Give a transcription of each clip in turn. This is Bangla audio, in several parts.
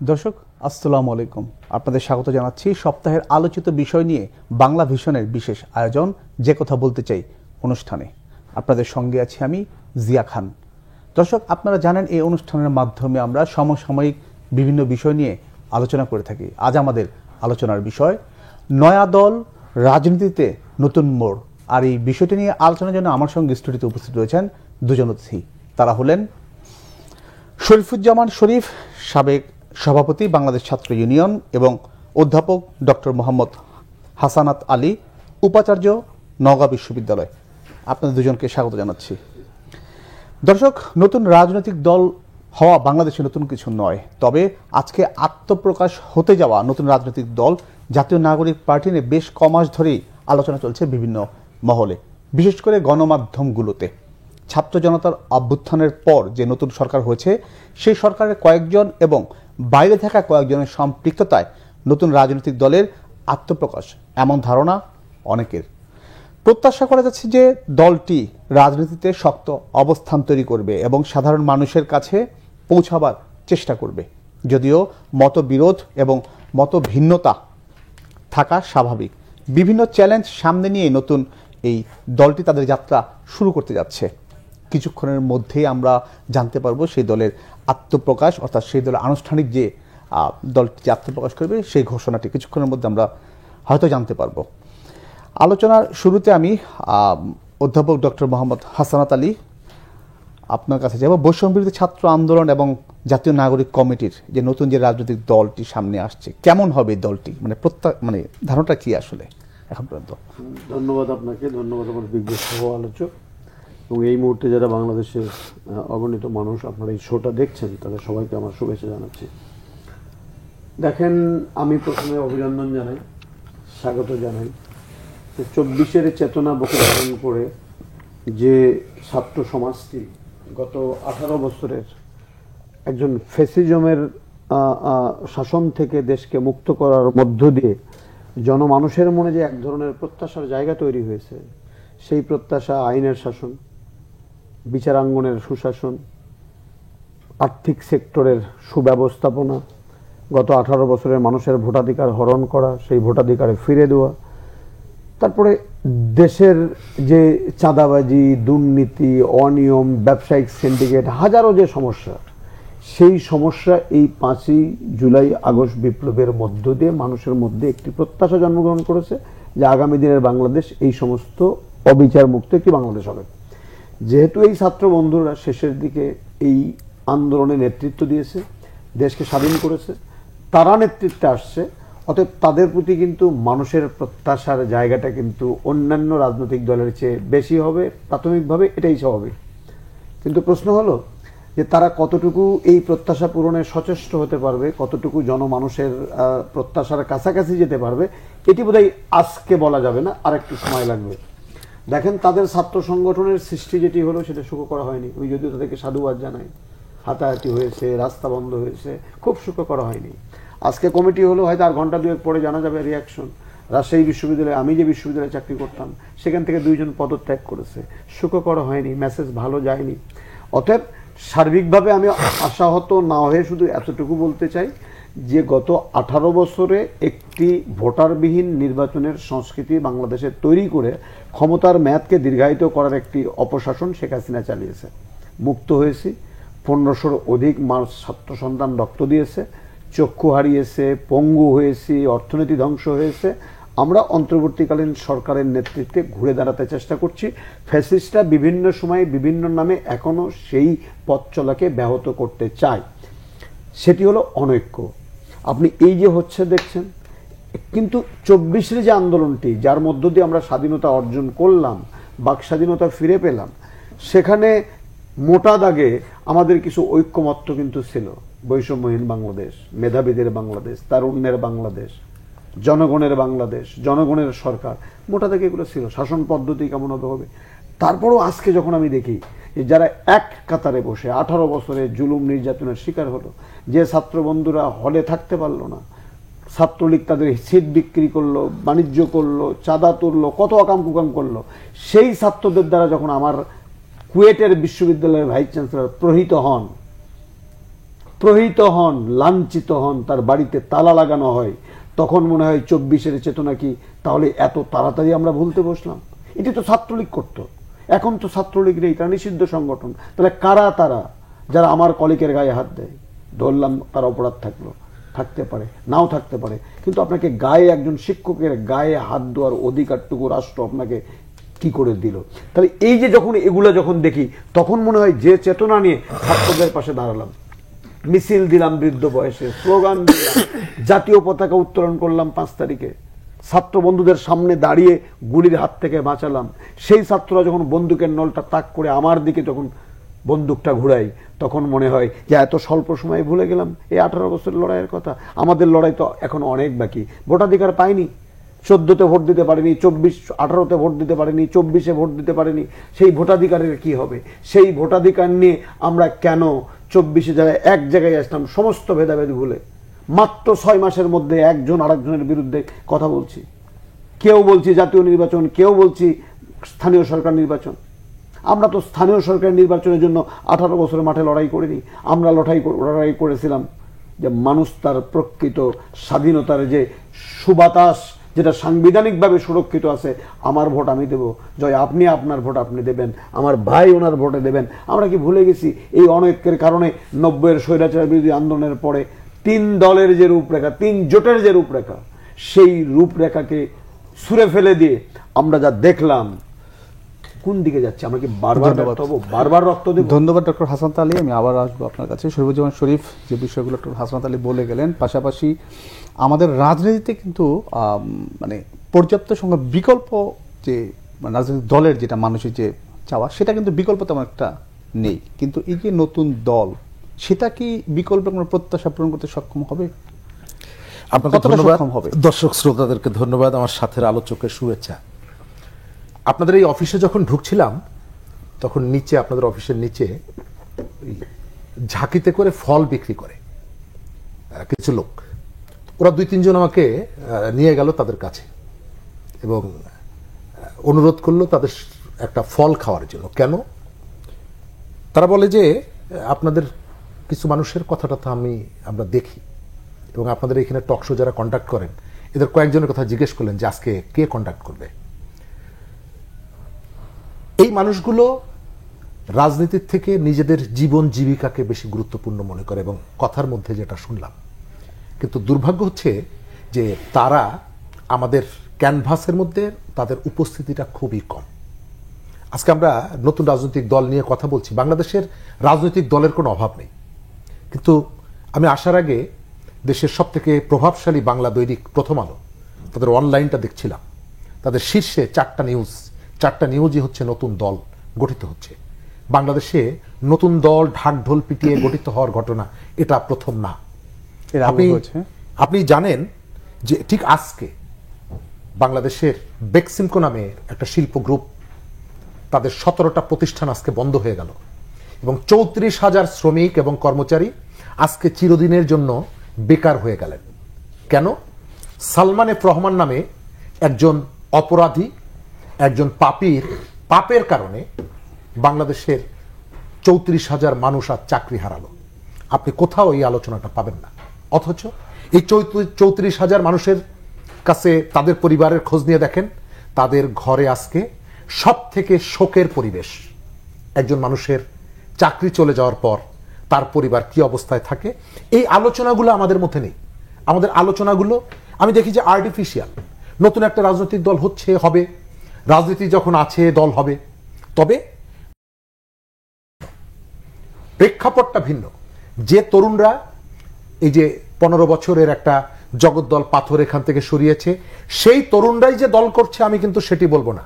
দর্শক আসসালামু আলাইকুম, আপনাদের স্বাগত জানাচ্ছি সপ্তাহের আলোচিত বিষয় নিয়ে বাংলা ভিশনের বিশেষ আয়োজন যে কথা বলতে চাই অনুষ্ঠানে। আপনাদের সঙ্গে আছি আমি জিয়া খান। দর্শক, আপনারা জানেন এই অনুষ্ঠানের মাধ্যমে আমরা সমসাময়িক বিভিন্ন বিষয় নিয়ে আলোচনা করে থাকি। আজ আমাদের আলোচনার বিষয় নয়া দল রাজনীতিতে নতুন মোড়। আর এই বিষয়টি নিয়ে আলোচনার জন্য আমার সঙ্গে স্টুডিওতে উপস্থিত রয়েছেন দুজন অতিথি। তারা হলেন শরীফুজ্জামান শরীফ, সাবেক সভাপতি বাংলাদেশ ছাত্র ইউনিয়ন, এবং অধ্যাপক ডক্টর মোহাম্মদ হাসানাত আলী, উপাচার্য, নওগাঁ বিশ্ববিদ্যালয়। আপনাদের দুজনকে স্বাগত জানাচ্ছি। দর্শক, নতুন রাজনৈতিক দল হওয়া বাংলাদেশে নতুন কিছু নয়, তবে আজকে আত্মপ্রকাশ হতে যাওয়া নতুন রাজনৈতিক দল জাতীয় নাগরিক পার্টি নিয়ে বেশ কমাস ধরেই আলোচনা চলছে বিভিন্ন মহলে, বিশেষ করে গণমাধ্যমগুলোতে। ছাত্র জনতার অভ্যুত্থানের পর যে নতুন সরকার হয়েছে, সেই সরকারের কয়েকজন এবং বাইরে থাকা কয়েকজনের সম্পৃক্ততায় নতুন রাজনৈতিক দলের আত্মপ্রকাশ, এমন ধারণা অনেকের। প্রত্যাশা করা যাচ্ছে যে দলটি রাজনীতিতে শক্ত অবস্থান তৈরি করবে এবং সাধারণ মানুষের কাছে পৌঁছাবার চেষ্টা করবে। যদিও মতবিরোধ এবং মতভিন্নতা থাকা স্বাভাবিক, বিভিন্ন চ্যালেঞ্জ সামনে নিয়ে নতুন এই দলটি তাদের যাত্রা শুরু করতে যাচ্ছে। কিছুক্ষণের মধ্যেই আমরা জানতে পারবো সেই দলের আত্মপ্রকাশ, অর্থাৎ সেই দলের আনুষ্ঠানিক যে দলটি আত্মপ্রকাশ করবে সেই ঘোষণাটি কিছুক্ষণের মধ্যে আমরা হয়তো জানতে পারবো। আলোচনার শুরুতে আমি অধ্যাপক ডক্টর মোহাম্মদ হাসানাত আলী, আপনার কাছে যাব। বৈষম্যবিরোধী ছাত্র আন্দোলন এবং জাতীয় নাগরিক কমিটির যে নতুন যে রাজনৈতিক দলটি সামনে আসছে, কেমন হবে এই দলটি, মানে ধারণাটা কি আসলে এখন পর্যন্ত? ধন্যবাদ আপনাকে, ধন্যবাদ আমার বিজ্ঞ সহ আলোচক এবং এই মুহূর্তে যারা বাংলাদেশের অগণিত মানুষ আপনারা এই শোটা দেখছেন, তাদের সবাইকে আমার শুভেচ্ছা জানাচ্ছি। দেখেন, আমি প্রথমে অভিনন্দন জানাই, স্বাগত জানাই যে 24-এর চেতনা বুকে ধারণ করে যে ছাত্র সমাজটি গত 18 বছরের একজন ফ্যাসিজমের শাসন থেকে দেশকে মুক্ত করার মধ্য দিয়ে জনমানুষের মনে যে এক ধরনের প্রত্যাশার জায়গা তৈরি হয়েছে, সেই প্রত্যাশা আইনের শাসন, বিচারাঙ্গনের সুশাসন, আর্থিক সেক্টরের সুব্যবস্থাপনা, গত 18 বছরের মানুষের ভোটাধিকার হরণ করা, সেই ভোটাধিকারে ফিরে দেওয়া, তারপরে দেশের যে চাঁদাবাজি, দুর্নীতি, অনিয়ম, ব্যবসায়িক সিন্ডিকেট, হাজারো যে সমস্যা, সেই সমস্যা এই 5ই জুলাই আগস্ট বিপ্লবের মধ্য দিয়ে মানুষের মধ্যে একটি প্রত্যাশা জন্মগ্রহণ করেছে যে আগামী দিনের বাংলাদেশ এই সমস্ত অবিচার মুক্ত একটি বাংলাদেশ হবে। যেহেতু এই ছাত্র বন্ধুরা শেষের দিকে এই আন্দোলনে নেতৃত্ব দিয়েছে, দেশকে স্বাধীন করেছে, তারা নেতৃত্বে আসছে, অতএব তাদের প্রতি কিন্তু মানুষের প্রত্যাশার জায়গাটা কিন্তু অন্যান্য রাজনৈতিক দলের চেয়ে বেশি হবে, প্রাথমিকভাবে এটাই স্বাভাবিক। কিন্তু প্রশ্ন হলো যে তারা কতটুকু এই প্রত্যাশা পূরণে সচেষ্ট হতে পারবে, কতটুকু জনমানুষের প্রত্যাশার কাছাকাছি যেতে পারবে, এটি বোধহয় আজকে বলা যাবে না, আর একটু সময় লাগবে। দেখেন, তাদের ছাত্র সংগঠনের সৃষ্টি যেটি হলো সেটা সুখ করা হয়নি। ওই যদিও তাদেরকে সাধুবাদ জানাই, হাতাহাতি হয়েছে, রাস্তা বন্ধ হয়েছে, খুব সুখ করা হয়নি। আজকে কমিটি হলো, হয়তো আর ঘন্টা দুয়েক পরে জানা যাবে রিয়াকশন। রাজশাহী বিশ্ববিদ্যালয়ে, আমি যে বিশ্ববিদ্যালয়ে চাকরি করতাম, সেখান থেকে 2 জন পদত্যাগ করেছে, সুখ করা হয়নি, মেসেজ ভালো যায়নি। অতএব সার্বিকভাবে আমি আশাহত না হয়ে শুধু এতটুকু বলতে চাই যে গত 18 বছরে একটি ভোটারবিহীন নির্বাচনের সংস্কৃতি বাংলাদেশে তৈরি করে ক্ষমতার মেয়াদকে দীর্ঘায়িত করার একটি অপশাসন শেখ হাসিনা চালিয়েছে। মুক্ত হয়েছি, 1500-র অধিক মানুষ, ছাত্র সন্তান রক্ত দিয়েছে, চক্ষু হারিয়েছে, পঙ্গু হয়েছি, অর্থনীতি ধ্বংস হয়েছে। আমরা অন্তর্বর্তীকালীন সরকারের নেতৃত্বে ঘুরে দাঁড়াতে চেষ্টা করছি। ফ্যাসিস্টরা বিভিন্ন সময়ে বিভিন্ন নামে এখনো সেই পথ চলাকে ব্যাহত করতে চায়, সেটি হলো অনৈক্য। আপনি এই যে হচ্ছে দেখছেন, কিন্তু 24-এর যে আন্দোলনটি, যার মধ্য দিয়ে আমরা স্বাধীনতা অর্জন করলাম, বাক স্বাধীনতা ফিরে পেলাম, সেখানে মোটা দাগে আমাদের কিছু ঐক্যমত্য কিন্তু ছিল। বৈষম্যহীন বাংলাদেশ, মেধাবীদের বাংলাদেশ, তারুণ্যের বাংলাদেশ, জনগণের বাংলাদেশ, জনগণের সরকার, মোটা দাগে এগুলো ছিল। শাসন পদ্ধতি কেমন হবে। তারপরও আজকে যখন আমি দেখি যে যারা এক কাতারে বসে 18 বছরে জুলুম নির্যাতনের শিকার হলো, যে ছাত্র বন্ধুরা হলে থাকতে পারলো না, ছাত্রলীগ তাদের সিট বিক্রি করলো, বাণিজ্য করলো, চাঁদা তুললো, কত আকাম কুকাম করলো, সেই ছাত্রদের দ্বারা যখন আমার কুয়েটের বিশ্ববিদ্যালয়ের ভাইস চ্যান্সেলর প্রহৃত হন, প্রহৃত হন, লাঞ্ছিত হন, তার বাড়িতে তালা লাগানো হয়, তখন মনে হয় 24-এর চেতনা কি তাহলে এত তাড়াতাড়ি আমরা ভুলতে বসলাম? এটি তো ছাত্রলীগ করতো, এখন তো ছাত্রলীগ নেই, তারা নিষিদ্ধ সংগঠন। তাহলে কারা তারা যারা আমার কলিগের গায়ে হাত দেয়? ধরলাম তার অপরাধ থাকলো, থাকতে পারে, নাও থাকতে পারে, কিন্তু আপনাকে গায়ে, একজন শিক্ষকের গায়ে হাত দেওয়ার অধিকারটুকু রাষ্ট্র আপনাকে কি করে দিল? তাহলে এই যে যখন এগুলো যখন দেখি, তখন মনে হয় যে চেতনা নিয়ে ছাত্রদের পাশে দাঁড়ালাম, মিছিল দিলাম বৃদ্ধ বয়সে, স্লোগান দিলাম, জাতীয় পতাকা উত্তোলন করলাম 5 তারিখে, ছাত্র বন্ধুদের সামনে দাঁড়িয়ে গুলির হাত থেকে বাঁচালাম, সেই ছাত্ররা যখন বন্দুকের নলটা তাক করে আমার দিকে যখন বন্দুকটা ঘুরাই, তখন মনে হয় যে এত স্বল্প সময়ে ভুলে গেলাম এই 18 বছরের লড়াইয়ের কথা। আমাদের লড়াই তো এখন অনেক বাকি। ভোটাধিকার পাইনি, 14-তে ভোট দিতে পারেনি, 18-তে ভোট দিতে পারেনি, 24-এ ভোট দিতে পারেনি। সেই ভোটাধিকারের কি হবে? সেই ভোটাধিকার নিয়ে আমরা কেন 24-এ জায়গায় এক জায়গায় আসলাম, সমস্ত ভেদাভেদ ভুলে মাত্র 6 মাসের মধ্যে একজন আরেকজনের বিরুদ্ধে কথা বলছি। কেউ বলছি জাতীয় নির্বাচন, কেউ বলছি স্থানীয় সরকার নির্বাচন। আমরা তো স্থানীয় সরকার নির্বাচনের জন্য 18 বছরের মাঠে লড়াই করিনি। আমরা লড়াই করেছিলাম যে মানুষ তার প্রকৃত স্বাধীনতার যে সুবাতাস, যেটা সাংবিধানিকভাবে সুরক্ষিত আছে, আমার ভোট আমি দেব, জয় আপনি আপনার ভোট আপনি দেবেন, আমার ভাই ওনার ভোটে দেবেন। আমরা কি ভুলে গেছি এই অনৈক্যের কারণে 90-এর স্বৈরাচার বিরোধী আন্দোলনের পরে 3 দলের যে রূপরেখা, 3 জোটের যে রূপরেখা, সেই রূপরেখাকে ছুঁড়ে ফেলে দিয়ে আমরা যা দেখলাম কোন দিকে যাচ্ছে? আমরা কি বারবার রক্ত দেব? ধন্যবাদ ডক্টর হাসনাত আলী। আমি আবার আসবো আপনার কাছে। শরীফুজ্জামান শরীফ যে বিষয়গুলো ডক্টর হাসনাত আলী বলে গেলেন, পাশাপাশি আমাদের রাজনীতিতে কিন্তু মানে পর্যাপ্ত সংখ্যক বিকল্প যে রাজনৈতিক দলের যেটা মানুষের যে চাওয়া, সেটা কিন্তু বিকল্প তেমন একটা নেই। কিন্তু এই যে নতুন দল, সেটা কি বিকল্প কোনো প্রত্যাশা পূরণ করতে সক্ষম হবে? আপনাকে ধন্যবাদ, দর্শক শ্রোতাদেরকে ধন্যবাদ, আমার সাথের আলোচকের শুভেচ্ছা। আপনাদের এই অফিসে যখন ঢুকছিলাম, তখন নিচে, আপনাদের অফিসের নিচে ঝাঁকিতে করে ফল বিক্রি করে কিছু লোক। ওরা 2-3 জন আমাকে নিয়ে গেল তাদের কাছে এবং অনুরোধ করলো তাদের একটা ফল খাওয়ার জন্য। কেন? তারা বলে যে আপনাদের কিছু মানুষের কথাটা তো আমরা দেখি, এবং আপনাদের এখানে টকশো যারা কন্ডাক্ট করেন, এদের কয়েকজনের কথা জিজ্ঞেস করলেন যে আজকে কে কন্ডাক্ট করবে। এই মানুষগুলো রাজনীতির থেকে নিজেদের জীবন জীবিকাকে বেশি গুরুত্বপূর্ণ মনে করে, এবং কথার মধ্যে যেটা শুনলাম। কিন্তু দুর্ভাগ্য হচ্ছে যে তারা আমাদের ক্যানভাসের মধ্যে তাদের উপস্থিতিটা খুবই কম। আজকে আমরা নতুন রাজনৈতিক দল নিয়ে কথা বলছি। বাংলাদেশের রাজনৈতিক দলের কোনো অভাব নেই, কিন্তু আমি আসার আগে দেশের সব থেকে প্রভাবশালী বাংলা দৈনিক প্রথম আলো, তাদের অনলাইনটা দেখছিলাম। তাদের শীর্ষে 4টা নিউজই হচ্ছে নতুন দল গঠিত হচ্ছে। বাংলাদেশে নতুন দল ঢাকঢোল পিটিয়ে গঠিত হওয়ার ঘটনা এটা প্রথম না। আপনি জানেন যে ঠিক আজকে বাংলাদেশের বেক্সিমকো নামে একটা শিল্প গ্রুপ, তাদের 17টা প্রতিষ্ঠান আজকে বন্ধ হয়ে গেল, এবং 34,000 শ্রমিক এবং কর্মচারী আজকে চিরদিনের জন্য বেকার হয়ে গেলেন। কেন? সালমান এফ রহমান নামে একজন অপরাধী, একজন পাপের কারণে বাংলাদেশের 34,000 মানুষ আর চাকরি হারালো। আপনি কোথাও এই আলোচনাটা পাবেন না। অথচ এই 34,000 মানুষের কাছে তাদের পরিবারের খোঁজ নিয়ে দেখেন, তাদের ঘরে আজকে সব থেকে শোকের পরিবেশ। একজন মানুষের চাকরি চলে যাওয়ার পর তার পরিবার কি অবস্থায় থাকে, এই আলোচনাগুলো আমাদের মধ্যে নেই। আমাদের আলোচনাগুলো আমি দেখি যে আর্টিফিশিয়াল। নতুন একটা রাজনৈতিক দল হবে, রাজনীতি যখন আছে দল হবে, তবে প্রেক্ষাপটটা ভিন্ন। যে তরুণরা এই যে 15 বছরের একটা জগদ্দল পাথর এখান থেকে সরিয়েছে, সেই তরুণরাই যে দল করছে আমি কিন্তু সেটি বলবো না।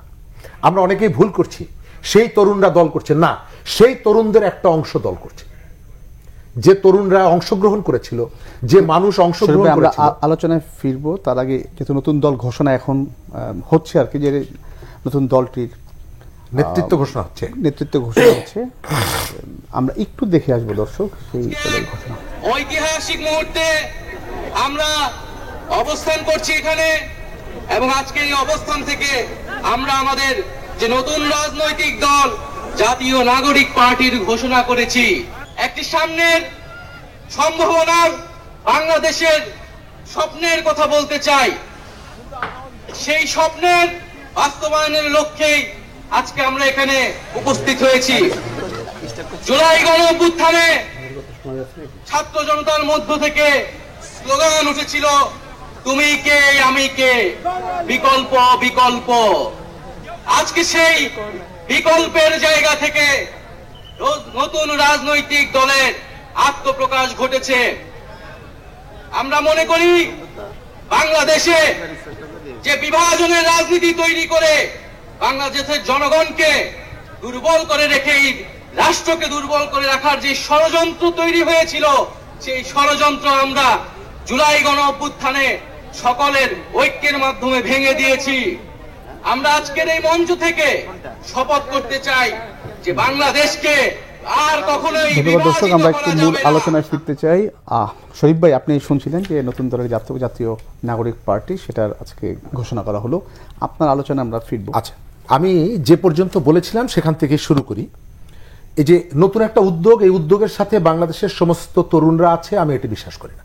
আমরা অনেকেই ভুল করছি, সেই তরুণরা দল করছে না, সেই তরুণদের একটা অংশ দল করছে। যে তরুণরা অংশগ্রহণ করেছিল, যে মানুষ অংশগ্রহণ করেছিল। আলোচনায় ফিরবো, তার আগে যেহেতু নতুন দল ঘোষণা এখন হচ্ছে আর কি, যে নতুন দলটির নেতৃত্ব ঘোষণা হচ্ছে, আমরা একটু দেখে আসবো দর্শক সেই দলের ঘোষণা। ঐতিহাসিক মুহূর্তে আমরা অবস্থান করছি এখানে, এবং আজকে এই অবস্থান থেকে আমরা আমাদের যে নতুন রাজনৈতিক দল জাতীয় নাগরিক পার্টির ঘোষণা করেছি। একটি সামনের সম্ভাবনার বাংলাদেশের স্বপ্নের কথা বলতে চাই। সেই স্বপ্নের বাস্তবায়নের লক্ষ্যেই আজকে আমরা এখানে উপস্থিত হয়েছি। জুলাই গণ অভ্যুত্থানে ছাত্র জনতার মধ্য থেকে স্লোগান উঠেছিল, তুমি কে আমি কে, বিকল্প বিকল্প। আজকে সেই বিকল্পের জায়গা থেকে নতুন রাজনৈতিক দলের আত্মপ্রকাশ ঘটেছে। আমরা মনে করি বাংলাদেশে যে বিভাজনের রাজনীতি তৈরি করে বাংলাদেশের জনগণকে দুর্বল করে রেখেই রাষ্ট্রকে দুর্বল করে রাখার যে ষড়যন্ত্র তৈরি হয়েছিল, সেই ষড়যন্ত্র আমরা জুলাই গণ অভ্যুত্থানে সকলের ঐক্যের মাধ্যমে ভেঙে দিয়েছি। আমরা আজকের এই মঞ্চ থেকে শপথ করতে চাই যে বাংলাদেশকে আর কখনোই ধন্যবাদ দর্শক, আমরা একটু বিভাজিত মূল করা যাবে না। আলোচনায় ফিরতে চাই। শরীফ ভাই, আপনি শুনছিলেন যে নতুন দলের জাতীয় নাগরিক পার্টি, সেটার আজকে ঘোষণা করা হলো। আপনার আলোচনা আমরা ফিরবো। আচ্ছা, আমি যে পর্যন্ত বলেছিলাম সেখান থেকে শুরু করি। এই যে নতুন একটা উদ্যোগ, এই উদ্যোগের সাথে বাংলাদেশের সমস্ত তরুণরা আছে, আমি এটি বিশ্বাস করি না।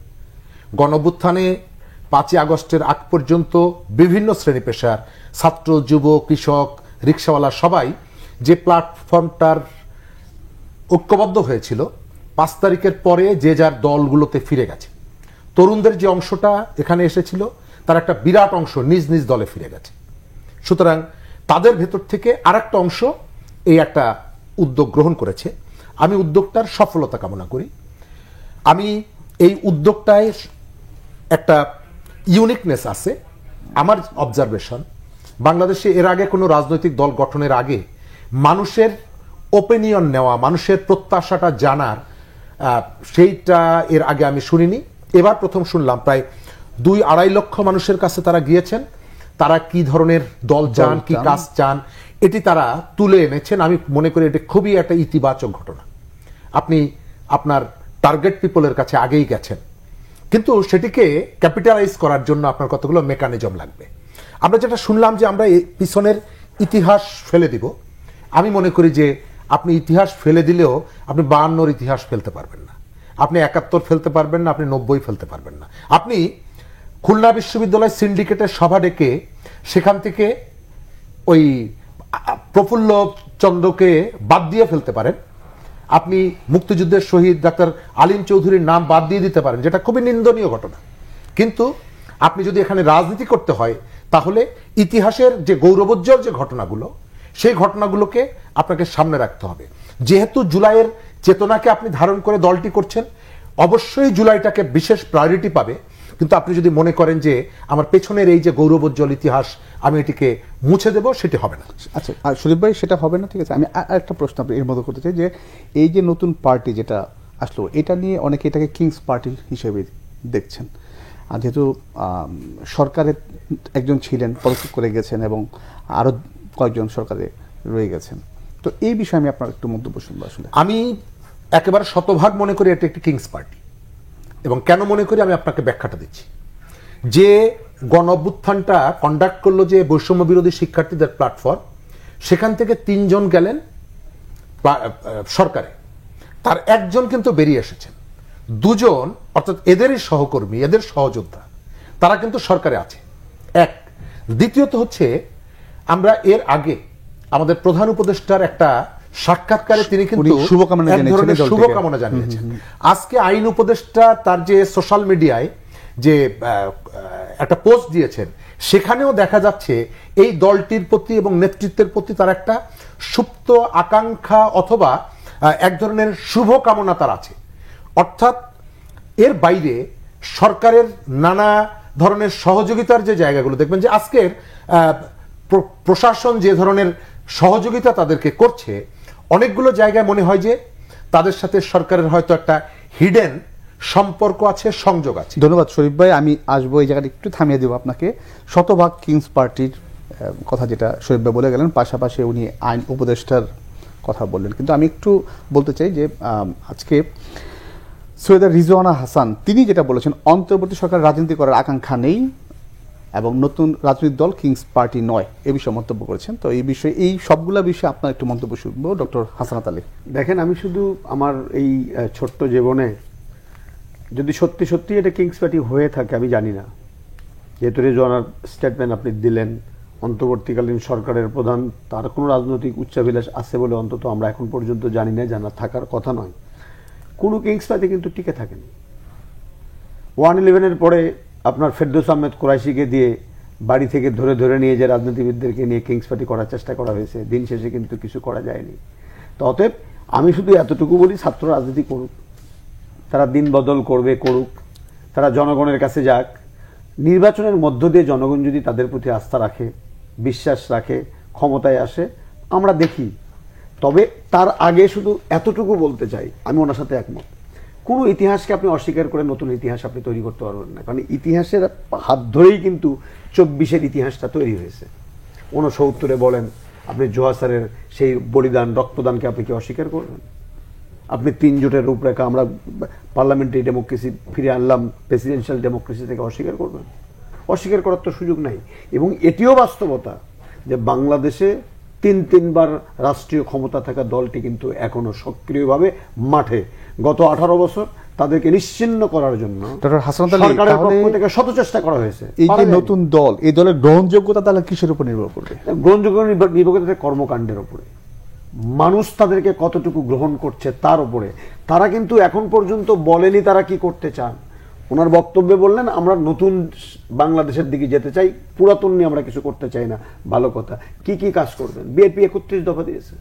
গণঅভ্যুত্থানে 5ই আগস্টের আগ পর্যন্ত বিভিন্ন শ্রেণী পেশার ছাত্র, যুব, কৃষক, রিক্সাওয়ালা সবাই যে প্ল্যাটফর্মটার ঐক্যবদ্ধ হয়েছিল, 5 তারিখের পরে যে যার দলগুলোতে ফিরে গেছে। তরুণদের যে অংশটা এখানে এসেছিল, তার একটা বিরাট অংশ নিজ নিজ দলে ফিরে গেছে। সুতরাং তাদের ভেতর থেকে আরেকটা অংশ এই একটা উদ্যোগ গ্রহণ করেছে। আমি উদ্যোগটার সফলতা কামনা করি। আমি এই উদ্যোগটায় একটা ইউনিকনেস আছে। আমার অবজারভেশন, বাংলাদেশে এর আগে কোনো রাজনৈতিক দল গঠনের আগে মানুষের ওপিনিয়ন নেওয়া, মানুষের প্রত্যাশাটা জানার, সেইটা এর আগে আমি শুনিনি। এবার প্রথম শুনলাম। প্রায় 2-2.5 লক্ষ মানুষের কাছে তারা গিয়েছেন, তারা কি ধরনের দল চান, কি কাজ চান, এটি তারা তুলে এনেছেন। আমি মনে করি এটি খুবই একটা ইতিবাচক ঘটনা। আপনি আপনার টার্গেট পিপলের কাছে আগেই গেছেন, কিন্তু সেটিকে ক্যাপিটালাইজ করার জন্য আপনার কতগুলো মেকানিজম লাগবে। আমরা যেটা শুনলাম যে আমরা এই পিছনের ইতিহাস ফেলে দিব, আমি মনে করি যে আপনি ইতিহাস ফেলে দিলেও আপনি 52-র ইতিহাস ফেলতে পারবেন না, আপনি 71 ফেলতে পারবেন না, আপনি 90 ফেলতে পারবেন না। আপনি খুলনা বিশ্ববিদ্যালয় সিন্ডিকেটের সভা ডেকে সেখান থেকে ওই প্রফুল্ল চন্দ্রকে বাদ দিয়ে ফেলতে পারেন, আপনি মুক্তিযুদ্ধের শহীদ ডাক্তার আলিম চৌধুরীর নাম বাদ দিয়ে দিতে পারেন, যেটা খুবই নিন্দনীয় ঘটনা। কিন্তু আপনি যদি এখানে রাজনীতি করতে হয়, তাহলে ইতিহাসের যে গৌরবোজ্জ্বল যে ঘটনাগুলো, সেই ঘটনাগুলোকে আপনাকে সামনে রাখতে হবে। যেহেতু জুলাইয়ের চেতনাকে আপনি ধারণ করে দলটি করছেন, অবশ্যই জুলাইটাকে বিশেষ প্রায়োরিটি পাবে। কিন্তু আপনি যদি মনে করেন যে আমার পেছনের এই যে গৌরবোজ্জ্বল ইতিহাস আমি এটিকে মুছে দেব, সেটি হবে না। আচ্ছা, আর শরীফ ভাই, সেটা হবে না, ঠিক আছে। আমি একটা প্রশ্ন এর মধ্যে করতে চাই যে এই যে নতুন পার্টি যেটা আসলো, এটা নিয়ে অনেকে এটাকে কিংস পার্টি হিসেবে দেখছেন। আর যেহেতু সরকারের একজন ছিলেন, পদত্যাগ করে গেছেন, এবং আরও কয়েকজন সরকারে রয়ে গেছেন, তো এই বিষয়ে আমি আপনার একটু মন্তব্য শুনবো। আসলে আমি একেবারে শতভাগ মনে করি এটি একটি কিংস পার্টি। এবং কেন মনে করি আমি আপনাকে ব্যাখ্যাটা দিচ্ছি। যে গণ অভ্যুত্থানটা কন্ডাক্ট করলো যে বৈষম্য বিরোধী শিক্ষার্থীদের প্ল্যাটফর্ম, সেখান থেকে 3 জন গেলেন সরকারে, তার একজন কিন্তু বেরিয়ে এসেছেন। 2 জন অর্থাৎ এদেরই সহকর্মী, এদের সহযোদ্ধা, তারা কিন্তু সরকারে আছে। এক। দ্বিতীয়ত হচ্ছে, আমরা এর আগে আমাদের প্রধান উপদেষ্টার একটা সাক্ষাৎকারে তিনি কিন্তু শুভকামনা জানিয়েছেন। আজকে আইন উপদেষ্টা তার যে সোশ্যাল মিডিয়ায় যে একটা পোস্ট দিয়েছেন, সেখানেও দেখা যাচ্ছে এই দলটির প্রতি এবং নেতৃত্বের প্রতি তার একটা সুপ্ত আকাঙ্ক্ষা অথবা এক ধরনের শুভকামনা তার আছে। অর্থাৎ এর বাইরে সরকারের নানা ধরনের সহযোগিতার যে জায়গাগুলো দেখবেন, যে আজকের প্রশাসন যে ধরনের সহযোগিতা তাদেরকে করছে, অনেকগুলো জায়গায় মনে হয় যে তাদের সাথে সরকারের হয়তো একটা হিডেন সম্পর্ক আছে, সংযোগ আছে। ধন্যবাদ শরীফ ভাই, আমি আসবো এই জায়গাটা একটু থামিয়ে দেবো আপনাকে। শতভাগ কিংস পার্টির কথা যেটা শরীফ ভাই বলে গেলেন, পাশাপাশি উনি আইন উপদেষ্টার কথা বললেন, কিন্তু আমি একটু বলতে চাই যে আজকে সৈয়দা রিজওয়ানা হাসান তিনি যেটা বলেছেন, অন্তর্বর্তী সরকার রাজনীতি করার আকাঙ্ক্ষা নেই এবং নতুন রাজনৈতিক দল কিংস পার্টি নয়, এ বিষয়ে মন্তব্য করেছেন। তো এই বিষয়ে, এই সবগুলা বিষয়ে আপনার একটু মন্তব্য শুনবো ডক্টর হাসানাত আলী। দেখেন, আমি শুধু আমার এই ছোট্ট জীবনে যদি সত্যি সত্যি এটা কিংস পার্টি হয়ে থাকে, আমি জানি না, যেহেতু রেজওয়ানার স্টেটমেন্ট আপনি দিলেন, অন্তর্বর্তীকালীন সরকারের প্রধান, তার কোনো রাজনৈতিক উচ্চাভিলাষ আছে বলে অন্তত আমরা এখন পর্যন্ত জানি না, জানা থাকার কথা নয়। কোনো কিংস পার্টি কিন্তু টিকে থাকেনি। 1/11-এর পরে আপনার ফেরদৌস আহমেদ কুরাইশিকে দিয়ে বাড়ি থেকে ধরে ধরে নিয়ে যে রাজনীতিবিদদেরকে নিয়ে কিংস পার্টি করার চেষ্টা করা হয়েছে, দিন শেষে কিন্তু কিছু করা যায়নি। তো অতএব আমি শুধু এতটুকু বলি, ছাত্র রাজনীতি করুক, তারা দিন বদল করবে, করুক, তারা জনগণের কাছে যাক। নির্বাচনের মধ্য দিয়ে জনগণ যদি তাদের প্রতি আস্থা রাখে, বিশ্বাস রাখে, ক্ষমতায় আসে, আমরা দেখি। তবে তার আগে শুধু এতটুকু বলতে চাই, আমি ওনার সাথে একমত, কোনো ইতিহাসকে আপনি অস্বীকার করে নতুন ইতিহাস আপনি তৈরি করতে পারবেন না। কারণ ইতিহাসের হাত ধরেই কিন্তু 24-এর ইতিহাসটা তৈরি হয়েছে। 69-এ বলেন আপনি জোহাসারের সেই বলিদান, রক্তদানকে আপনি কি অস্বীকার করবেন? আপনি 3 জোটের রূপরেখা, আমরা পার্লামেন্টারি ডেমোক্রেসি ফিরে আনলাম, প্রেসিডেন্সিয়াল ডেমোক্রেসি থেকে অস্বীকার করবেন? অস্বীকার করার তো সুযোগ নাই। এবং এটিও বাস্তবতা যে বাংলাদেশে 3বার রাষ্ট্রীয় ক্ষমতা থাকা দলটি কিন্তু এখনো সক্রিয়ভাবে মাঠে। গত 18 বছর তাদেরকে নিশ্চিহ্ন করার জন্য ডক্টর হাসনাত আলী, সরকারের পক্ষ থেকে শত চেষ্টা করা হয়েছে। এই যে নতুন দল, এই দলের গ্রহণযোগ্যতা তাহলে কিসের উপর নির্ভর করবে? গ্রহণযোগ্য নির্ভর করতে কর্মকাণ্ডের উপরে, মানুষ তাদেরকে কতটুকু গ্রহণ করছে তার উপরে। তারা কিন্তু এখন পর্যন্ত বলেনি তারা কি করতে চান। ওনার বক্তব্যে বললেন আমরা নতুন বাংলাদেশের দিকে যেতে চাই, পুরাতন নিয়ে আমরা কিছু করতে চাই না। ভালো কথা, কি কি কাজ করবেন? বিএনপি 31 দফা দিয়েছে,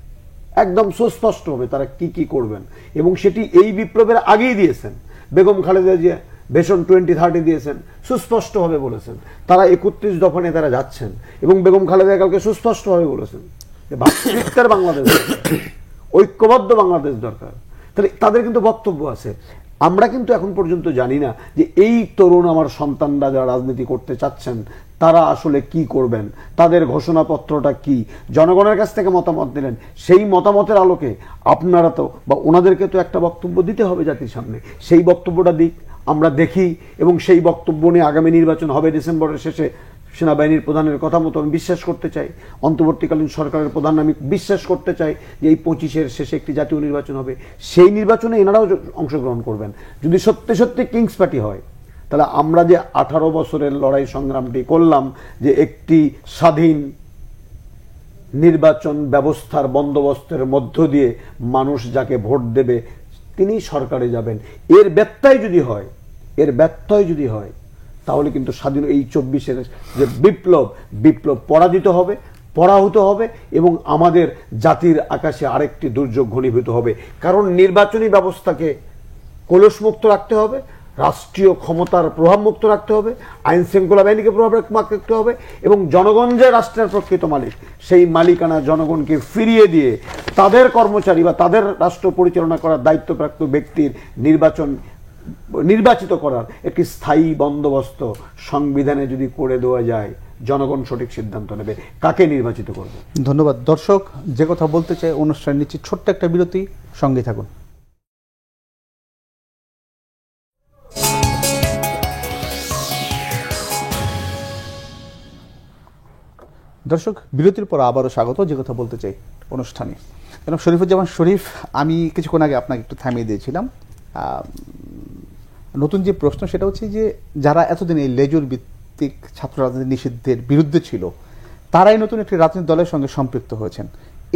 একদম সুস্পষ্ট হবে তারা কি কি করবেন, এবং সেটি এই বিপ্লবের আগেই দিয়েছেন। বেগম খালেদা জিয়া ভিশন 2030 দিয়েছেন, সুস্পষ্টভাবে বলেছেন তারা 31 দফা নিয়ে তারা যাচ্ছেন। এবং বেগম খালেদা কালকে সুস্পষ্টভাবে বলেছেন যে ভাতৃত্বের বাংলাদেশ দরকার, ঐক্যবদ্ধ বাংলাদেশ দরকার। তাহলে তাদের কিন্তু বক্তব্য আছে। আমরা কিন্তু এখন পর্যন্ত জানি না যে এই তরুণ আমার সন্তানরা যারা রাজনীতি করতে চাচ্ছেন তারা আসলে কি করবেন, তাদের ঘোষণাপত্রটা কি। জনগণের কাছ থেকে মতামত দিলেন, সেই মতামতের আলোকে আপনারা তো বা ওনাদেরকে তো একটা বক্তব্য দিতে হবে জাতির সামনে। সেই বক্তব্যটা দিক, আমরা দেখি, এবং সেই বক্তব্য নিয়ে আগামী নির্বাচন হবে ডিসেম্বরের শেষে। সেনাবাহিনীর প্রধানের কথা মতো আমি বিশ্বাস করতে চাই, অন্তর্বর্তীকালীন সরকারের প্রধান আমি বিশ্বাস করতে চাই যে এই 25-এর শেষে একটি জাতীয় নির্বাচন হবে। সেই নির্বাচনে এনারাও অংশগ্রহণ করবেন। যদি সত্যি সত্যি কিংস পার্টি হয়, তাহলে আমরা যে 18 বছরের লড়াই সংগ্রামটি করলাম, যে একটি স্বাধীন নির্বাচন ব্যবস্থার বন্দোবস্তের মধ্য দিয়ে মানুষ যাকে ভোট দেবে তিনি সরকারে যাবেন, এর ব্যত্যয় যদি হয় তাহলে কিন্তু স্বাধীন এই 24-এর যে বিপ্লব পরাজিত হবে, পরাহত হবে, এবং আমাদের জাতির আকাশে আরেকটি দুর্যোগ ঘনীভূত হবে। কারণ নির্বাচনী ব্যবস্থাকে কলুষমুক্ত রাখতে হবে, রাষ্ট্রীয় ক্ষমতার প্রভাব মুক্ত রাখতে হবে, আইন শৃঙ্খলা বাহিনীকে প্রভাব রাখতে হবে, এবং জনগণ যে রাষ্ট্রের প্রকৃত মালিক, সেই মালিকানা জনগণকে ফিরিয়ে দিয়ে তাদের কর্মচারী বা তাদের রাষ্ট্র পরিচালনা করার দায়িত্বপ্রাপ্ত ব্যক্তির নির্বাচিত করার একটি স্থায়ী বন্দোবস্ত সংবিধানে যদি করে দেওয়া যায়, জনগণ সঠিক সিদ্ধান্ত নেবে কাকে নির্বাচিত করবে। ধন্যবাদ। দর্শক, যে কথা বলতে চাই অনুষ্ঠান নিচ্ছি ছোট্ট একটা বিরতি, সঙ্গে থাকুন। দর্শক, বিরতির পর আবারও স্বাগত যে কথা বলতে চাই অনুষ্ঠানে। জনাব শরীফুজ্জামান শরীফ, আমি কিছুক্ষণ আগে আপনাকে একটু থামিয়ে দিয়েছিলাম। নতুন যে প্রশ্ন সেটা হচ্ছে যে যারা এতদিন এই লেজুর ভিত্তিক ছাত্র রাজনীতি নিষিদ্ধের বিরুদ্ধে ছিল, তারাই নতুন একটি রাজনৈতিক দলের সঙ্গে সম্পৃক্ত হয়েছেন।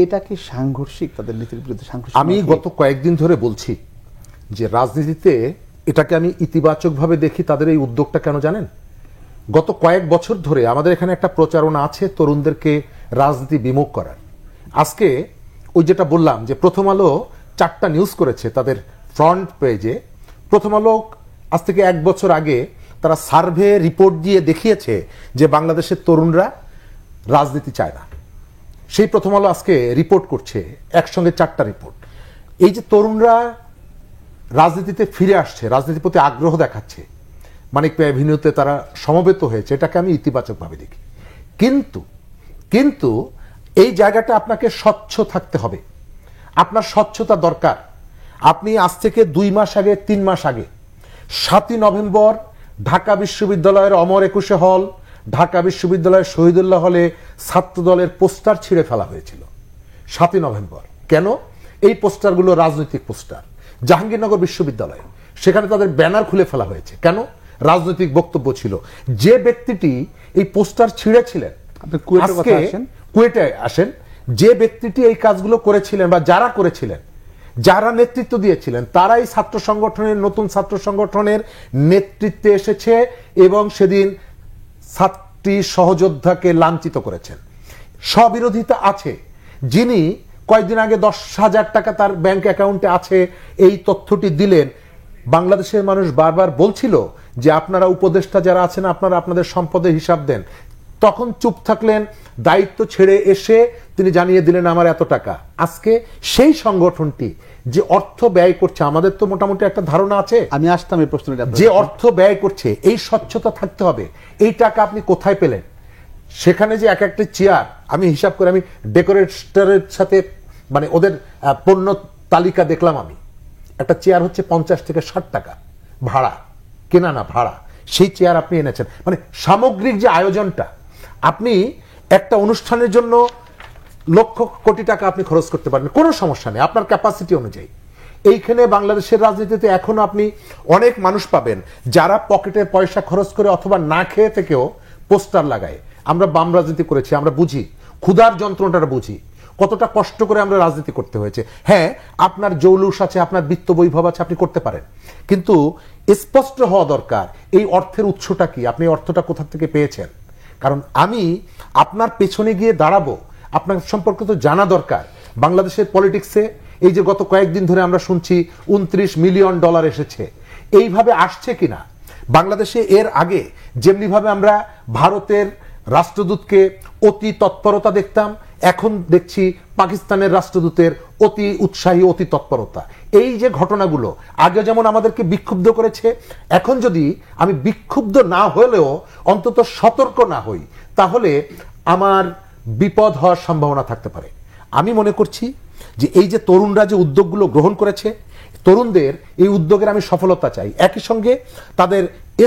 এটা কি সাংঘর্ষিক, তাদের নীতির বিরুদ্ধে সাংঘর্ষিক? আমি গত কয়েকদিন ধরে বলছি যে রাজনীতিতে এটাকে আমি ইতিবাচকভাবে দেখি। তাদের এই উদ্যোগটা কেন জানেন? গত কয়েক বছর ধরে আমাদের এখানে একটা প্রচারণা আছে তরুণদেরকে রাজনীতি বিমুখ করার। আজকে ওই যেটা বললাম যে প্রথম আলো 4টা নিউজ করেছে তাদের ফ্রন্ট পেজে। প্রথম আলো আজ থেকে 1 বছর আগে তারা সার্ভে রিপোর্ট দিয়ে দেখিয়েছে যে বাংলাদেশের তরুণরা রাজনীতি চায় না। সেই প্রথম আলো আজকে রিপোর্ট করছে, একসঙ্গে 4টা রিপোর্ট। এই যে তরুণরা রাজনীতিতে ফিরে আসছে, রাজনীতির প্রতি আগ্রহ দেখাচ্ছে, মানিক পে অ্যাভিনিউতে তারা সমবেত হয়েছে, এটাকে আমি ইতিবাচকভাবে দেখি। কিন্তু এই জায়গাটা আপনাকে স্বচ্ছ থাকতে হবে, আপনার স্বচ্ছতা দরকার। আপনি আজ থেকে 2 মাস আগে 3 মাস আগে 7ই নভেম্বর ঢাকা বিশ্ববিদ্যালয়ের অমর 21 হল, ঢাকা বিশ্ববিদ্যালয়ের শহীদুল্লাহ হলে ছাত্র দলের পোস্টার ছিঁড়ে ফেলা হয়েছিল 7ই নভেম্বর। কেন? এই পোস্টারগুলো রাজনৈতিক পোস্টার। জাহাঙ্গীরনগর বিশ্ববিদ্যালয়ে সেখানে তাদের ব্যানার খুলে ফেলা হয়েছে। কেন? রাজনৈতিক বক্তব্য ছিল। যে ব্যক্তিটি এই পোস্টার ছিঁড়েছিলেন, আপনি কুয়েটের কথা আসেন। কুয়েটে আসেন, যে ব্যক্তিটি এই কাজগুলো করেছিলেন বা যারা করেছিলেন, যারা নেতৃত্ব দিয়েছিলেন, তারাই ছাত্র সংগঠনের, নতুন ছাত্র সংগঠনের নেতৃত্বে এসেছে এবং সেদিন ছাত্রী সহযোদ্ধাকে লাঞ্ছিত করেছেন। স্ববিরোধিতা আছে। যিনি কয়েকদিন আগে 10,000 টাকা তার ব্যাংক অ্যাকাউন্টে আছে এই তথ্যটি দিলেন, বাংলাদেশের মানুষ বারবার বলছিল যে আপনারা উপদেষ্টা যারা আছেন আপনারা আপনাদের সম্পদের হিসাব দেন। তখন চুপ থাকলেন, দায়িত্ব ছেড়ে এসে তিনি জানিয়ে দিলেন আমার এত টাকা। আজকে সেই সংগঠনটি যে অর্থ ব্যয় করছে, আমাদের তো মোটামুটি একটা ধারণা আছে, আমি আসতাম এই প্রশ্নটা, যে অর্থ ব্যয় করছে এই স্বচ্ছতা থাকতে হবে। এই টাকা আপনি কোথায় পেলেন? সেখানে যে এক একটা চেয়ার, আমি হিসাব করে আমি ডেকোরেটরের সাথে মানে ওদের পণ্য তালিকা দেখলাম, আমি একটা চেয়ার হচ্ছে 50 থেকে 60 টাকা ভাড়া, কেনা না ভাড়া, সেই চেয়ার আপনি এনেছেন। মানে সামগ্রিক যে আয়োজনটা, আপনি একটা অনুষ্ঠানের জন্য লক্ষ কোটি টাকা আপনি খরচ করতে পারেন, কোনো সমস্যা নেই আপনার ক্যাপাসিটি অনুযায়ী। এইখানে বাংলাদেশের রাজনীতিতে এখনো আপনি অনেক মানুষ পাবেন যারা পকেটের পয়সা খরচ করে অথবা না খেয়ে থেকেও পোস্টার লাগায়। আমরা বাম রাজনীতি করেছি, আমরা বুঝি ক্ষুধার যন্ত্রণাটা, বুঝি কতটা কষ্ট করে আমরা রাজনীতি করতে হয়েছে। হ্যাঁ, আপনার জৌলুস আছে, আপনার বিত্ত বৈভব আছে, আপনি করতে পারেন, কিন্তু স্পষ্ট হওয়া দরকার এই অর্থের উৎসটা কি, আপনি অর্থটা কোথা থেকে পেয়েছেন। কারণ আমি আপনার পেছনে গিয়ে দাঁড়াবো, আপনার সম্পর্কে তো জানা দরকার। বাংলাদেশের পলিটিক্সে এই যে গত কয়েকদিন ধরে আমরা শুনছি 29 মিলিয়ন ডলার এসেছে, এইভাবে আসছে কিনা। বাংলাদেশে এর আগে যেমনিভাবে আমরা ভারতের রাষ্ট্রদূতকে অতি তৎপরতা দেখতাম, এখন দেখছি পাকিস্তানের রাষ্ট্রদূতের অতি উৎসাহী, অতি তৎপরতা। এই যে ঘটনাগুলো আগে যেমন আমাদেরকে বিক্ষুব্ধ করেছে, এখন যদি আমি বিক্ষুব্ধ না হলেও অন্তত সতর্ক না হই, তাহলে আমার বিপদ হওয়ার সম্ভাবনা থাকতে পারে। আমি মনে করছি যে এই যে তরুণরা যে উদ্যোগগুলো গ্রহণ করেছে, তরুণদের এই উদ্যোগের আমি সফলতা চাই। একই সঙ্গে তাদের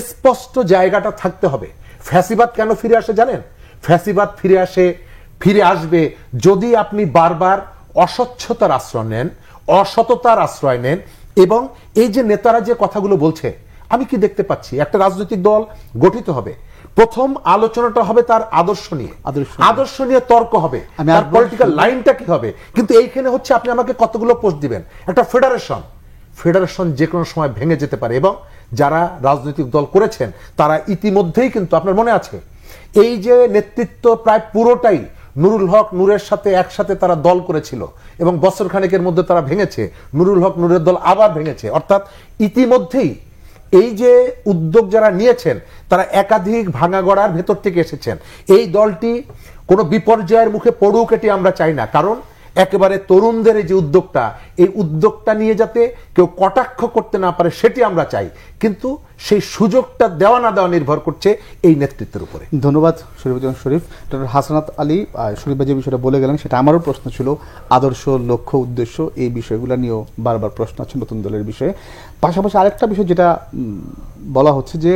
স্পষ্ট জায়গাটা থাকতে হবে। ফ্যাসিবাদ কেন ফিরে আসে জানেন? ফ্যাসিবাদ ফিরে আসবে যদি আপনি বারবার অস্বচ্ছতার আশ্রয় নেন, অসততার আশ্রয় নেন। এবং এই যে নেতারা যে কথাগুলো বলছে, আমি কি দেখতে পাচ্ছি, একটা রাজনৈতিক দল গঠিত হবে, প্রথম আলোচনাটা হবে তার আদর্শ নিয়ে, আদর্শ নিয়ে তর্ক হবে, তার পলিটিক্যাল লাইনটা কি হবে। কিন্তু এইখানে হচ্ছে আপনি আমাকে কতগুলো পোস্ট দিবেন। একটা ফেডারেশন যে কোনো সময় ভেঙে যেতে পারে। এবং যারা রাজনৈতিক দল করেছেন তারা ইতিমধ্যেই কিন্তু, আপনার মনে আছে, এই যে নেতৃত্ব প্রায় পুরোটাই নুরুল হক নূরের সাথে একসাথে তারা দল করেছিল এবং বছর খানেকের মধ্যে তারা ভেঙেছে, নুরুল হক নূরের দল আবার ভেঙেছে। অর্থাৎ ইতিমধ্যেই এই যে উদ্যোগ যারা নিয়েছেন তারা একাধিক ভাঙা গড়ার ভেতর থেকে এসেছেন। এই দলটি কোনো বিপর্যয়ের মুখে পড়ুক এটি আমরা চাই না। কারণ একেবারে তরুণদের এই যে উদ্যোগটা, এই উদ্যোগটা নিয়ে যাতে কেউ কটাক্ষ করতে না পারে সেটি আমরা চাই, কিন্তু সেই সুযোগটা দেওয়া না দেওয়া নির্ভর করছে এই নেতৃত্বের উপরে। ধন্যবাদ শরীফুজ্জামান শরীফ। ডক্টর হাসনাত আলী, শরীফ ভাই যে বিষয়টা বলে গেলেন সেটা আমারও প্রশ্ন ছিল, আদর্শ, লক্ষ্য, উদ্দেশ্য, এই বিষয়গুলো নিয়েও বারবার প্রশ্ন আছে নতুন দলের বিষয়ে। পাশাপাশি আরেকটা বিষয় যেটা বলা হচ্ছে যে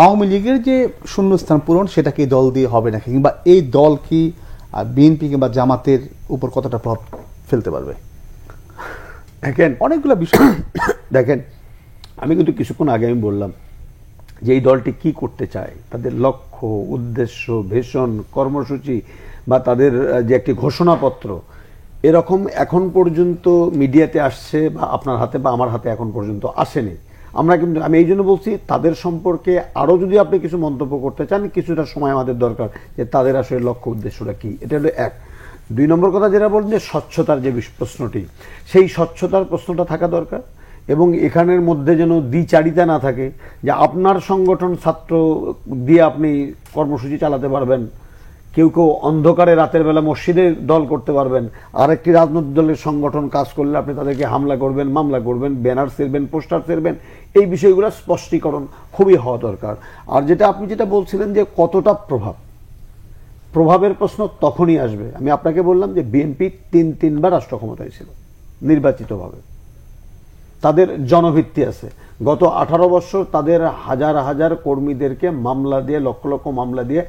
আওয়ামী লীগের যে শূন্যস্থান পূরণ সেটা কি দল দিয়ে হবে নাকি, কিংবা এই দল কি বিএনপি কিংবা জামাতের উপর কতটা প্রভাব ফেলতে পারবে? দেখেন অনেকগুলো বিষয় দেখেন, আমি কিন্তু কিছুক্ষণ আগে আমি বললাম যে এই দলটি কি করতে চায়, তাদের লক্ষ্য, উদ্দেশ্য, ভিশন, কর্মসূচি বা তাদের যে একটি ঘোষণাপত্র, এরকম এখন পর্যন্ত মিডিয়াতে আসছে বা আপনার হাতে বা আমার হাতে এখন পর্যন্ত আসেনি। আমরা কিন্তু, আমি এই জন্য বলছি তাদের সম্পর্কে আরও যদি আপনি কিছু মন্তব্য করতে চান, কিছুটা সময় আমাদের দরকার যে তাদের আসলে লক্ষ্য উদ্দেশ্যটা কি। এটা হলো এক। 2 নম্বর কথা যেটা বললেন যে স্বচ্ছতার যে প্রশ্নটি, সেই স্বচ্ছতার প্রশ্নটা থাকা দরকার। এবং এখানের মধ্যে যেন দ্বিচারিতা না থাকে যে আপনার সংগঠন ছাত্র দিয়ে আপনি কর্মসূচি চালাতে পারবেন, কেউ কেউ অন্ধকারে রাতের বেলা মসজিদে দল করতে পারবেন, আরেকটি রাজনৈতিক দলের সংগঠন কাজ করলে আপনি তাদেরকে হামলা করবেন, মামলা করবেন, ব্যানার ছেড়বেন, পোস্টার ছেড়বেন। এই বিষয়গুলো স্পষ্টীকরণ খুবই হওয়া দরকার। আর যেটা আপনি যেটা বলছিলেন যে কতটা প্রভাবের প্রশ্ন তখনই আসবে। আমি আপনাকে বললাম যে বিএনপি 3বার রাষ্ট্র ক্ষমতায় ছিল নির্বাচিতভাবে, তাদের জনভিত্তি আছে। গত 18 বছর তাদের হাজার হাজার কর্মীদেরকে মামলা দিয়ে, লক্ষ লক্ষ মামলা দিয়ে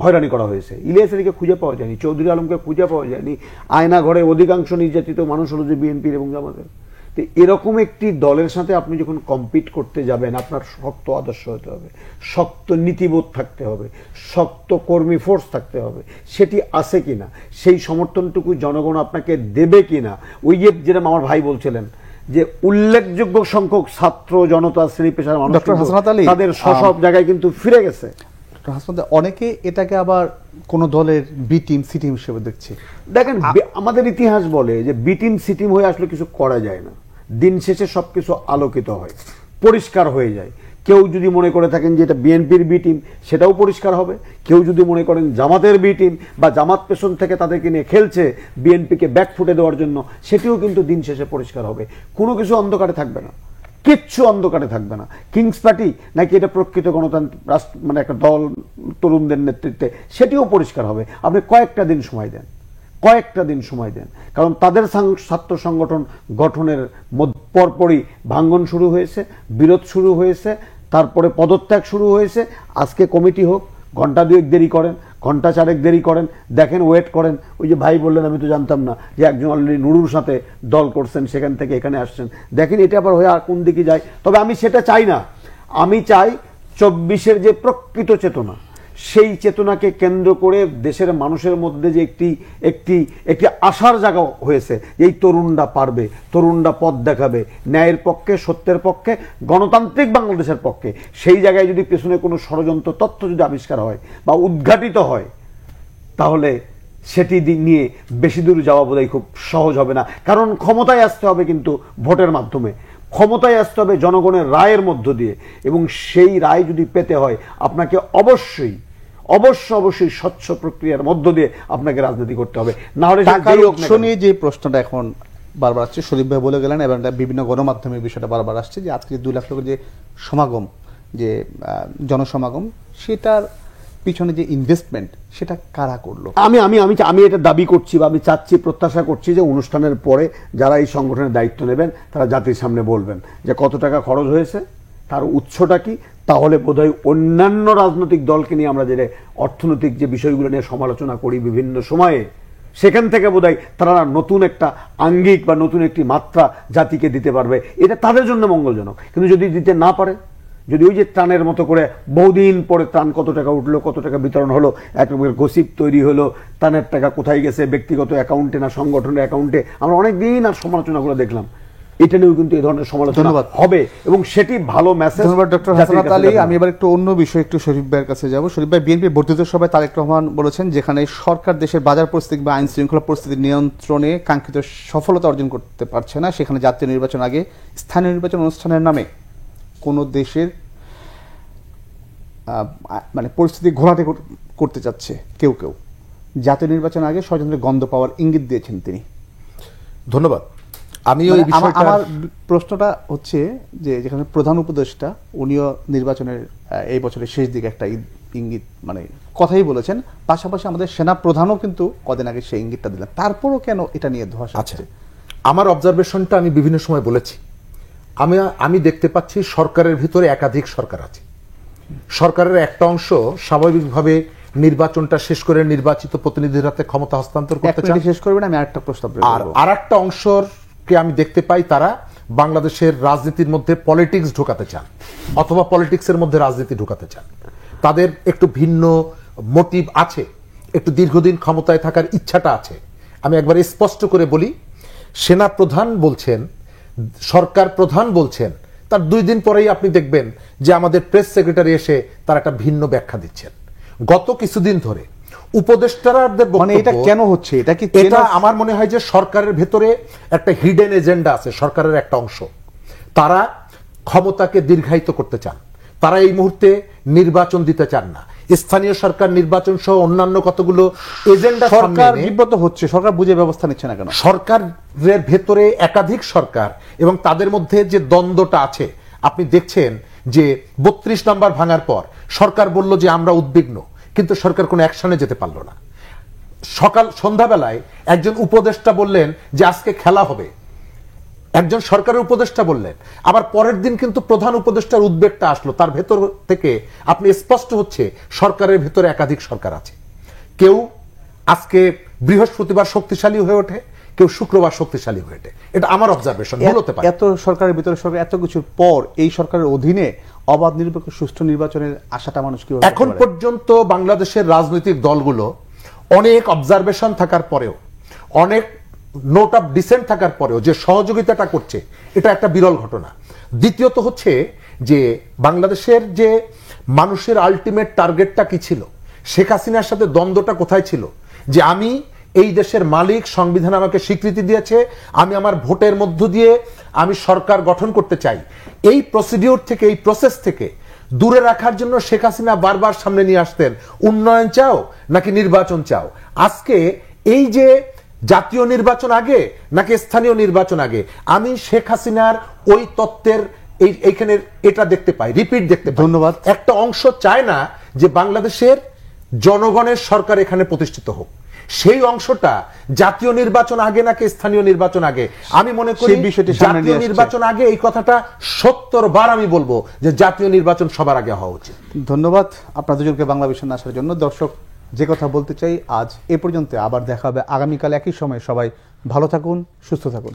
হয়রানি করা হয়েছে। ইলিয়াস আলীকে খুঁজে পাওয়া যায়নি, চৌধুরী আলমকে খুঁজে পাওয়া যায়নি। আয়না ঘরে অধিকাংশ নির্যাতিত মানুষ হলো যে বিএনপির এবং জামাতের। তো এরকম একটি দলের সাথে আপনি যখন কম্পিট করতে যাবেন, আপনার শক্ত আদর্শ হতে হবে, শক্ত নীতিবোধ থাকতে হবে, শক্ত কর্মী ফোর্স থাকতে হবে। সেটি আছে কিনা, সেই সমর্থনটুকু জনগণ আপনাকে দেবে কিনা, ওই যে যেরকম আমার ভাই বলছিলেন যে উল্লেখযোগ্য সংখ্যক ছাত্র জনতা শ্রেণী পেশার মানুষ ডক্টর হাসনাত আলী, তাদের সব জায়গায় কিন্তু ফিরে গেছে। অনেকে এটাকে আবার কোন দলের বি টিম সি টিম হিসেবে দেখছে। দেখেন, আমাদের ইতিহাস বলে যে বি টিম সি টিম হয়ে আসলে কিছু করা যায় না, দিন শেষে সবকিছু আলোকিত হয়, পরিষ্কার হয়ে যায়। কেউ যদি মনে করে থাকেন যে এটা বিএনপির বি টিম, সেটাও পরিষ্কার হবে। কেউ যদি মনে করেন জামাতের বি টিম বা জামাত পেছন থেকে তাদেরকে নিয়ে খেলছে বিএনপিকে ব্যাকফুটে দেওয়ার জন্য, সেটিও কিন্তু দিন শেষে পরিষ্কার হবে। কোনো কিছু অন্ধকারে থাকবে না, কিচ্ছু অন্ধকারে থাকবে না। কিংস পার্টি নাকি এটা প্রকৃত গণতন্ত্র রাষ্ট্র, মানে একটা দল তরুণদের নেতৃত্বে, সেটিও পরিষ্কার হবে। আপনি কয়েকটা দিন সময় দেন, কয়েকটা দিন সময় দেন, কারণ তাদের ছাত্র সংগঠন গঠনের পরপরই ভাঙ্গন শুরু হয়েছে, বিরোধ শুরু হয়েছে, তারপরে পদত্যাগ শুরু হয়েছে। আজকে কমিটি হোক, ঘন্টা দুয়েক দেরি করেন, ঘন্টা চারেক দেরি করেন, দেখেন, ওয়েট করেন। ওই যে ভাই বললেন, আমি তো জানতাম না যে একজন অলরেডি নুরুর সাথে দল করছেন, সেখান থেকে এখানে আসছেন, দেখেন এটা আবার হয়ে আর কোন দিকে যায়। তবে আমি সেটা চাই না। আমি চাই 24-এর যে প্রকৃত চেতনা, সেই চেতনাকে কেন্দ্র করে দেশের মানুষের মধ্যে যে একটি আশার জায়গা হয়েছে, এই তরুণরা পারবে, তরুণরা পথ দেখাবে ন্যায়ের পক্ষে, সত্যের পক্ষে, গণতান্ত্রিক বাংলাদেশের পক্ষে। সেই জায়গায় যদি পেছনে কোনো ষড়যন্ত্র তথ্য যদি আবিষ্কার হয় বা উদ্ঘাটিত হয়, তাহলে সেটি নিয়ে বেশি দূর যাওয়া বোধহয় খুব সহজ হবে না। কারণ ক্ষমতায় আসতে হবে কিন্তু ভোটের মাধ্যমে, ক্ষমতায় আসতে হবে জনগণের রায়ের মধ্য দিয়ে, এবং সেই রায় যদি পেতে হয় আপনাকে অবশ্যই স্বচ্ছ প্রক্রিয়ার মধ্য দিয়ে আপনাকে রাজনীতি করতে হবে। না হলে টাকার উৎস নিয়ে যে প্রশ্নটা এখন বারবার আসছে, শরীফ ভাই বলে গেলেন, এবং বিভিন্ন গণমাধ্যমে বিষয়টা বারবার আসছে যে আজকে 2 লাখ লোকের যে সমাগম, যে জনসমাগম, সেটার পিছনে যে ইনভেস্টমেন্ট, সেটা কারা করলো? আমি এটা দাবি করছি বা আমি চাচ্ছি, প্রত্যাশা করছি যে অনুষ্ঠানের পরে যারা এই সংগঠনের দায়িত্ব নেবেন তারা জাতির সামনে বলবেন যে কত টাকা খরচ হয়েছে, তার উৎসটা কি। তাহলে বোধহয় অন্যান্য রাজনৈতিক দলকে নিয়ে আমরা যে অর্থনৈতিক যে বিষয়গুলো নিয়ে সমালোচনা করি বিভিন্ন সময়ে, সেখান থেকে বোধহয় তারা নতুন একটা আঙ্গিক বা নতুন একটি মাত্রা জাতিকে দিতে পারবে। এটা তাদের জন্য মঙ্গলজনক। কিন্তু যদি দিতে না পারে, যদি ওই যে ত্রাণের মতো করে বহুদিন পরে ত্রাণ কত টাকা উঠলো, কত টাকা বিতরণ হলো, একেবারে গসিপ তৈরি হলো, ত্রাণের টাকা কোথায় গেছে, ব্যক্তিগত অ্যাকাউন্টে না সংগঠনের অ্যাকাউন্টে, আমরা অনেকদিন আর সমালোচনাগুলো দেখলাম। এটা নিয়েও কিন্তু এই ধরনের সমালোচনা হবে এবং সেটি ভালো মেসেজ। ধন্যবাদ ডক্টর হাসনাত আলী। আমি এবার একটু অন্য বিষয়, একটু শরীফ ভাইয়ের কাছে যাব। শরীফ ভাই, বিএনপির বর্ধিত সভায় তারেক রহমান বলেছেন, যেখানে সরকার দেশের বাজার পরিস্থিতি বা আইন শৃঙ্খলা পরিস্থিতি নিয়ন্ত্রণে কাঙ্ক্ষিত সফলতা অর্জন করতে পারছে না, সেখানে জাতীয় নির্বাচন আগে স্থানীয় নির্বাচন অনুষ্ঠানের নামে কোনো দেশের মানে পরিস্থিতি ঘোলাটে করতে চাচ্ছে কেউ কেউ। জাতীয় নির্বাচন আগে ষড়যন্ত্রের গন্ধ পাওয়ার ইঙ্গিত দিয়েছেন তিনি। ধন্যবাদ। আমি ওই বিষয়টা, আমার প্রশ্নটা হচ্ছে যে যেখানে প্রধান উপদেষ্টা উনিও নির্বাচনের এই বছরের শেষ দিকে একটা ইঙ্গিত, মানে কথাই বলেছেন, পাশাপাশি আমাদের সেনা প্রধানও কিন্তু কদিন আগে সেই ইঙ্গিতটা দিলেন, তারপরও কেন এটা নিয়ে ধোঁয়াশা? আচ্ছা, আমার অবজারভেশনটা আমি বিভিন্ন সময় বলেছি, আমি দেখতে পাচ্ছি সরকারের ভিতরে একাধিক সরকার আছে। সরকারের একটা অংশ স্বাভাবিকভাবে নির্বাচনটা শেষ করে নির্বাচিত প্রতিনিধির হাতে ক্ষমতা হস্তান্তর করতে চান। শেষ করবেন, আমি আরেকটা প্রস্তাব। আর একটা অংশকে আমি দেখতে পাই তারা বাংলাদেশের রাজনীতির মধ্যে পলিটিক্স ঢোকাতে চান, অথবা পলিটিক্সের মধ্যে রাজনীতি ঢোকাতে চান। তাদের একটু ভিন্ন মোটিভ আছে, একটু দীর্ঘদিন ক্ষমতায় থাকার ইচ্ছাটা আছে। আমি একবার স্পষ্ট করে বলি, সেনা প্রধান বলছেন, সরকার প্রধান বলছেন, তার 2 দিন পরেই আপনি দেখবেন যে আমাদের প্রেস সেক্রেটারি এসে তার একটা ভিন্ন ব্যাখ্যা দিচ্ছেন। গত কিছুদিন ধরে উপদেষ্টাদের মানে এটা কেন হচ্ছে? এটা আমার মনে হয় যে সরকারের ভেতরে একটা হিডেন এজেন্ডা আছে। সরকারের একটা অংশ তারা ক্ষমতাকে দীর্ঘায়িত করতে চান, তারা এই মুহূর্তে নির্বাচন দিতে চান না। স্থানীয় সরকার নির্বাচন সহ অন্যান্য কতগুলো এজেন্ডা সরকার বিব্রত হচ্ছে, সরকার বুঝে ব্যবস্থা নিচ্ছে না কেন? সরকারের ভেতরে একাধিক সরকার এবং তাদের মধ্যে যে দ্বন্দ্বটা আছে, আপনি দেখছেন যে 32 নম্বর ভাঙার পর সরকার বলল যে আমরা উদ্বিগ্ন, কিন্তু সরকার কোনো অ্যাকশনে যেতে পারলো না। সন্ধ্যাবেলায় একজন উপদেষ্টা বললেন যে আজকে খেলা হবে, একজন সরকারের উপদেষ্টা বললেন, আবার পরের দিন কিন্তু প্রধান উপদেষ্টার উদ্বেগটা আসলো। তার ভেতর থেকে আপনি স্পষ্ট হচ্ছে সরকারের ভেতরে একাধিক সরকার আছে। কেউ আজকে বৃহস্পতিবার শক্তিশালী হয়ে ওঠে, কেউ শুক্রবার শক্তিশালী হয়ে ওঠে। এটা আমার অবজারভেশন, ভুল হতে পারে। এত সরকারের ভিতরে সরকার এত কিছুর পর এই সরকারের অধীনে অবাধ নিরপেক্ষ সুষ্ঠু নির্বাচনের আশাটা মানুষ কি এখন পর্যন্ত বাংলাদেশের রাজনৈতিক দলগুলো অনেক অবজারভেশন থাকার পরেও, অনেক নোট অফ ডিসেন্ট থাকার পরেও যে সহযোগিতাটা করছে, এটা একটা বিরল ঘটনা। দ্বিতীয়ত হচ্ছে যে বাংলাদেশের যে মানুষের আলটিমেট টার্গেটটা কি ছিল, শেখ হাসিনার সাথে দ্বন্দ্বটা কোথায় ছিল, যে আমি এই দেশের মালিক, সংবিধান আমাকে স্বীকৃতি দিয়েছে, আমি আমার ভোটের মধ্য দিয়ে আমি সরকার গঠন করতে চাই, এই প্রসিডিউর থেকে, এই প্রসেস থেকে দূরে রাখার জন্য শেখ হাসিনা বারবার সামনে নিয়ে আসতেন, উন্নয়ন চাও নাকি নির্বাচন চাও। আজকে এই যে জাতীয় নির্বাচন আগে নাকি স্থানীয় নির্বাচন আগে, আমি শেখ হাসিনার ওই তত্ত্বের এইখানে এটা দেখতে পাই, রিপিট দেখতে পাই। ধন্যবাদ। একটা অংশ চায় না যে বাংলাদেশের জনগণের সরকার এখানে প্রতিষ্ঠিত হোক, সেই অংশটা জাতীয় নির্বাচন আগে নাকি স্থানীয় নির্বাচন আগে, আমি মনে করি জাতীয় নির্বাচন আগে। এই কথাটা 70 বার আমি বলবো যে জাতীয় নির্বাচন সবার আগে হওয়া উচিত। ধন্যবাদ আপনার দুজনকে বাংলা ভিশনে আসার জন্য। দর্শক, যে কথা বলতে চাই আজ এ পর্যন্ত, আবার দেখা হবে আগামীকাল একই সময়। সবাই ভালো থাকুন, সুস্থ থাকুন।